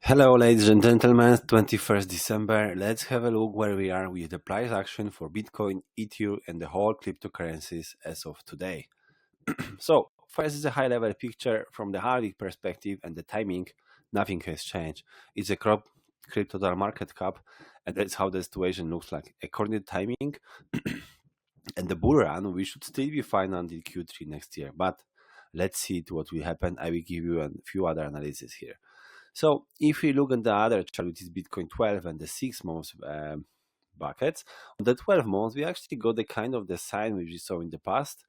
Hello, ladies and gentlemen, 21st December. Let's have a look where we are with the price action for Bitcoin, Ethereum, and the whole cryptocurrencies as of today. So, first is a high level picture from the halving perspective and the timing. Nothing has changed. It's a crypto dollar market cap, and that's how the situation looks like. According to timing and the bull run, we should still be fine until Q3 next year. But let's see what will happen. I will give you a few other analyses here. So if we look at the other chart, which is Bitcoin 12 and the 6 months buckets, on the 12 months, we actually got the kind of the sign which we saw in the past,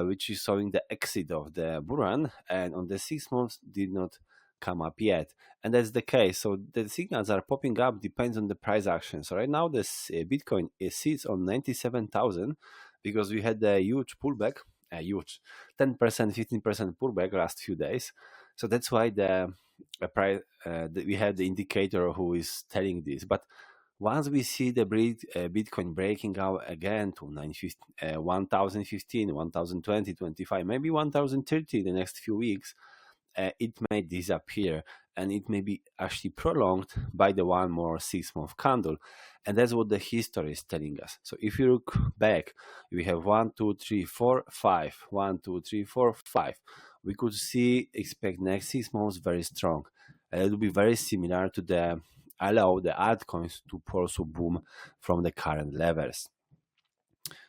which is showing the exit of the bull run, and on the 6 months did not come up yet. And that's the case. So the signals are popping up, depends on the price action. So right now, this Bitcoin sits on 97,000 because we had a huge pullback, a huge 10%, 15% pullback last few days. So that's why we have the indicator who is telling this. But once we see the Bitcoin breaking out again to 1,015, 1,020, 25, maybe 1,030 in the next few weeks, it may disappear and it may be actually prolonged by the one more 6 month candle. And that's what the history is telling us. So if you look back, we have 1, 2, 3, 4, 5, 1, 2, 3, 4, 5. We could expect next 6 months very strong. And it will be very similar to allow the altcoins to also boom from the current levels.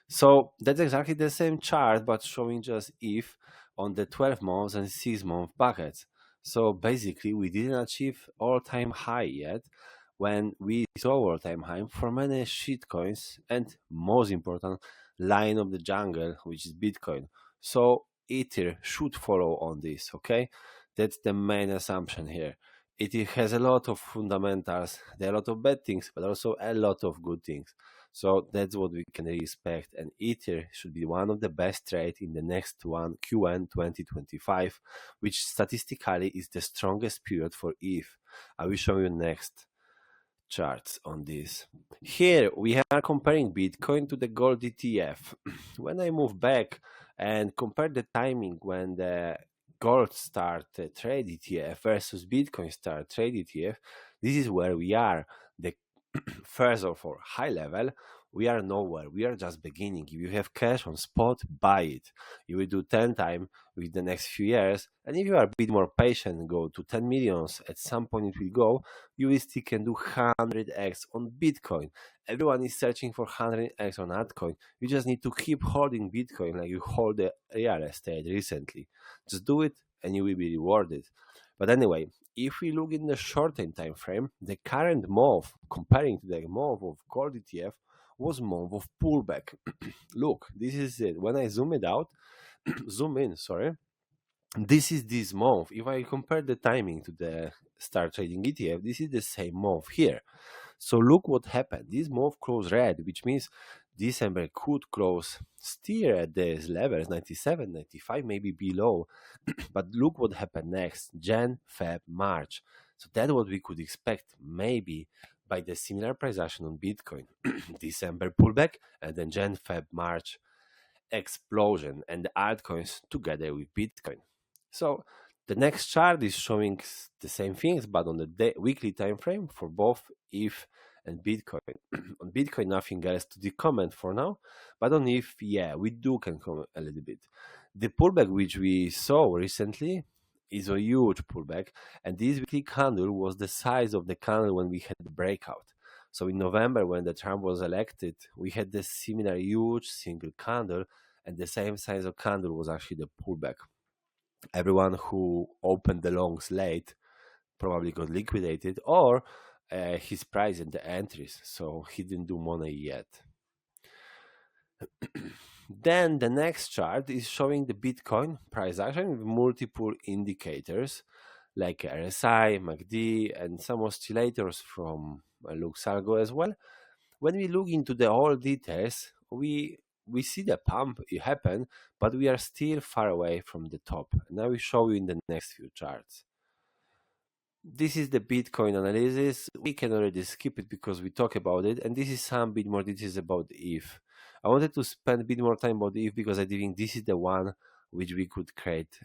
So that's exactly the same chart, but showing just if on the 12 months and 6 month buckets. So basically, we didn't achieve all-time high yet when we saw all-time high for many shitcoins and most important, lion of the jungle, which is Bitcoin. So Ether should follow on this, okay? That's the main assumption here. It has a lot of fundamentals, there are a lot of bad things, but also a lot of good things. So that's what we can expect. And Ether should be one of the best trades in the next one, Q1 2025, which statistically is the strongest period for ETH. I will show you next charts on this. Here we are comparing Bitcoin to the gold ETF. When I move back and compare the timing when the gold start trade ETF versus Bitcoin start trade ETF, this is where we are. The first of all, high level, we are nowhere. We are just beginning. If you have cash on spot, buy it. You will do 10 times with the next few years. And if you are a bit more patient, go to 10 millions, at some point it will go, you will still can do 100x on Bitcoin. Everyone is searching for 100x on altcoin. You just need to keep holding Bitcoin like you hold the real estate recently. Just do it and you will be rewarded. But anyway, if we look in the short-term time frame, the current move, comparing to the move of gold ETF, was move of pullback. Look, this is it. When I zoom it out, zoom in, sorry, this is this move. If I compare the timing to the start trading ETF, this is the same move here. So look what happened. This move closed red, which means December could close still at these levels, 97, 95, maybe below. But look what happened next, Jan, Feb, March. So that's what we could expect maybe by the similar price action on Bitcoin. December pullback and then Jan, Feb, March explosion and the altcoins together with Bitcoin. So the next chart is showing the same things, but on the weekly time frame for both ETH and Bitcoin. On Bitcoin, nothing else to comment for now, but on ETH, yeah, we can comment a little bit. The pullback which we saw recently is a huge pullback, and this weekly candle was the size of the candle when we had the breakout. So in November, when the Trump was elected, we had this similar huge single candle, and the same size of candle was actually the pullback. Everyone who opened the longs late probably got liquidated, or his price in the entries, so he didn't do money yet. Then the next chart is showing the Bitcoin price action with multiple indicators like RSI, MACD, and some oscillators from Luxargo as well. When we look into the whole details, we see the pump, it happened, but we are still far away from the top. And I will show you in the next few charts. This is the Bitcoin analysis. We can already skip it because we talk about it. And this is some bit more details about ETH. I wanted to spend a bit more time about ETH because I think this is the one which we could create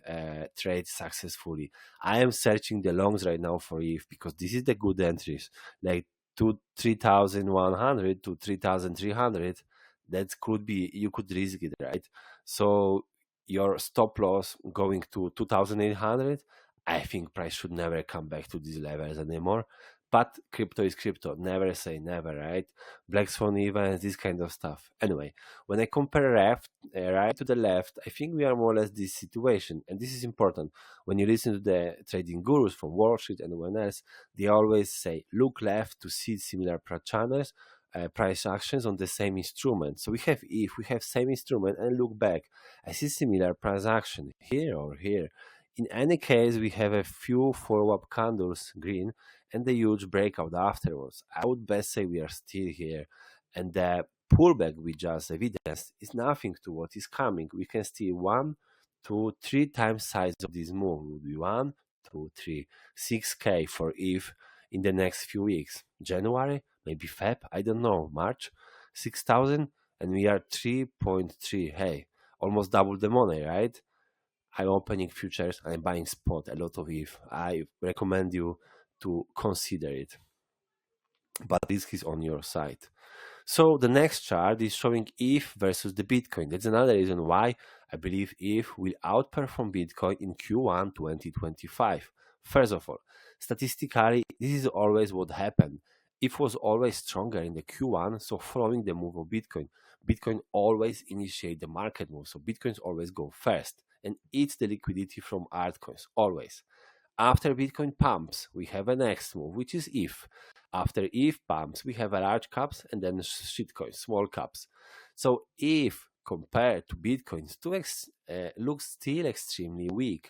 trade successfully. I am searching the longs right now for ETH because this is the good entries, like to 3,100 to 3,300. That could be, you could risk it, right? So your stop loss going to 2,800, I think price should never come back to these levels anymore. But crypto is crypto. Never say never, right? Black Swan events, this kind of stuff. Anyway, when I compare right to the left, I think we are more or less this situation. And this is important. When you listen to the trading gurus from Wall Street and anyone else, they always say, look left to see similar channels, price actions on the same instrument. So we have ETH, we have same instrument, and look back. I see similar price action here or here. In any case, we have a few follow-up candles, green, and the huge breakout afterwards. I would best say we are still here, and the pullback we just evidenced is nothing to what is coming. We can see 1, 2, 3 times size of this move. It would be 1, 2, 3, 6K for ETH in the next few weeks. January, maybe Feb, I don't know, March, 6,000, and we are 3.3. Hey, almost double the money, right? I'm opening futures, I'm buying spot, a lot of ETH. I recommend you to consider it, but this is on your side. So the next chart is showing ETH versus the Bitcoin. That's another reason why I believe ETH will outperform Bitcoin in Q1 2025. First of all, statistically, this is always what happened. ETH was always stronger in the Q1, so following the move of Bitcoin, Bitcoin always initiate the market move, so Bitcoins always go first and eats the liquidity from altcoins, always. After Bitcoin pumps, we have a next move, which is ETH. After ETH pumps, we have a large caps and then shitcoins, small caps. So ETH compared to Bitcoin looks still extremely weak.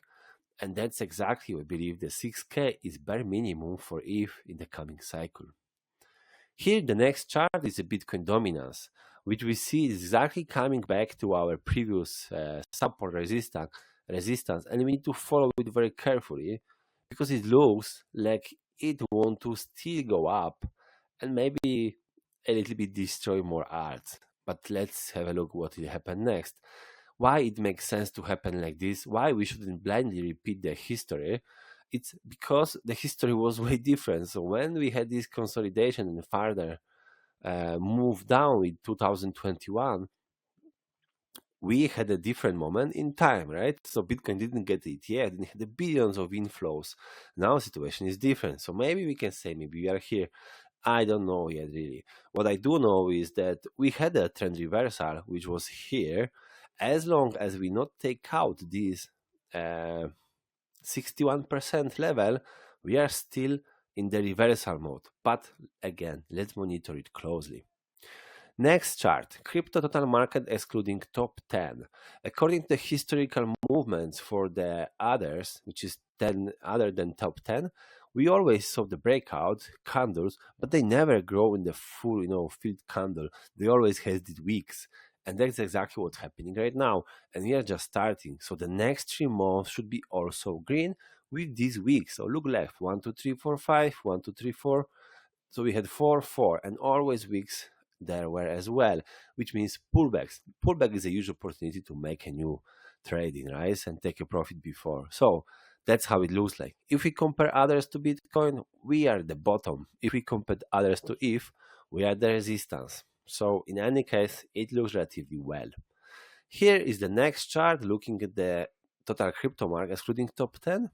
And that's exactly what I believe the 6K is bare minimum for ETH in the coming cycle. Here, the next chart is the Bitcoin dominance, which we see is exactly coming back to our previous support resistance, and we need to follow it very carefully because it looks like it wants to still go up and maybe a little bit destroy more art. But let's have a look what will happen next. Why it makes sense to happen like this, why we shouldn't blindly repeat the history. It's because the history was way different. So when we had this consolidation and further move down in 2021, we had a different moment in time, right? So Bitcoin didn't get it yet, and had the billions of inflows. Now the situation is different. So maybe we can say maybe we are here. I don't know yet, really. What I do know is that we had a trend reversal, which was here. As long as we not take out this 61% level, we are still in the reversal mode. But again, let's monitor it closely. Next chart, crypto total market excluding top 10. According to the historical movements for the others, which is 10 other than top 10, we always saw the breakout candles, but they never grow in the full, filled candle. They always has these weeks. And that's exactly what's happening right now. And we are just starting. So the next 3 months should be also green with these weeks. So look left, 1, 2, 3, 4, 5, 1, 2, 3, 4. So we had 4, 4, and always weeks there were as well, which means pullbacks. Pullback is a huge opportunity to make a new trading, right? And take a profit before. So that's how it looks like. If we compare others to Bitcoin, we are at the bottom. If we compare others to ETH, we are at the resistance. So in any case, it looks relatively well. Here is the next chart looking at the total crypto market, excluding top 10.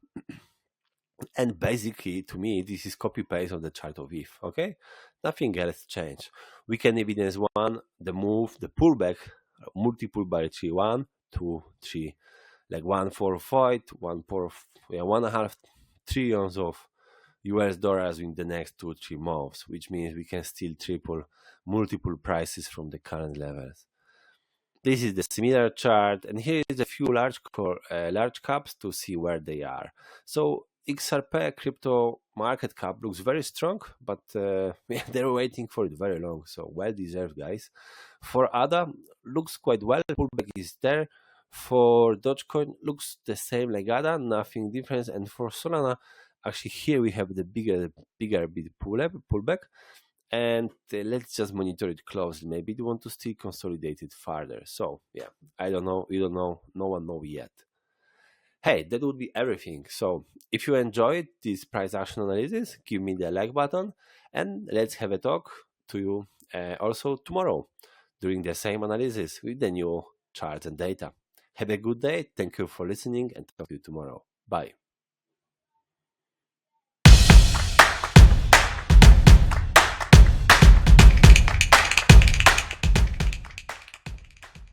And basically, to me, this is copy-paste of the chart of ETH, okay? Nothing else changed. We can evidence the move, the pullback, multiple by 3, 1, 2, 3, like 1.45, 1.5 trillions of US dollars in the next 2-3 months, which means we can still triple multiple prices from the current levels. This is the similar chart, and here is a few large caps to see where they are. So XRP crypto market cap looks very strong, but they're waiting for it very long. So well deserved, guys. For ADA, looks quite well. Pullback is there. For Dogecoin, looks the same like ADA, nothing different. And for Solana, actually here we have the bigger pullback. and let's just monitor it closely. Maybe they want to still consolidate it further. So yeah, I don't know. You don't know. No one knows yet. Hey, that would be everything. So if you enjoyed this price action analysis, give me the like button, and let's have a talk to you also tomorrow during the same analysis with the new charts and data. Have a good day. Thank you for listening, and talk to you tomorrow. Bye.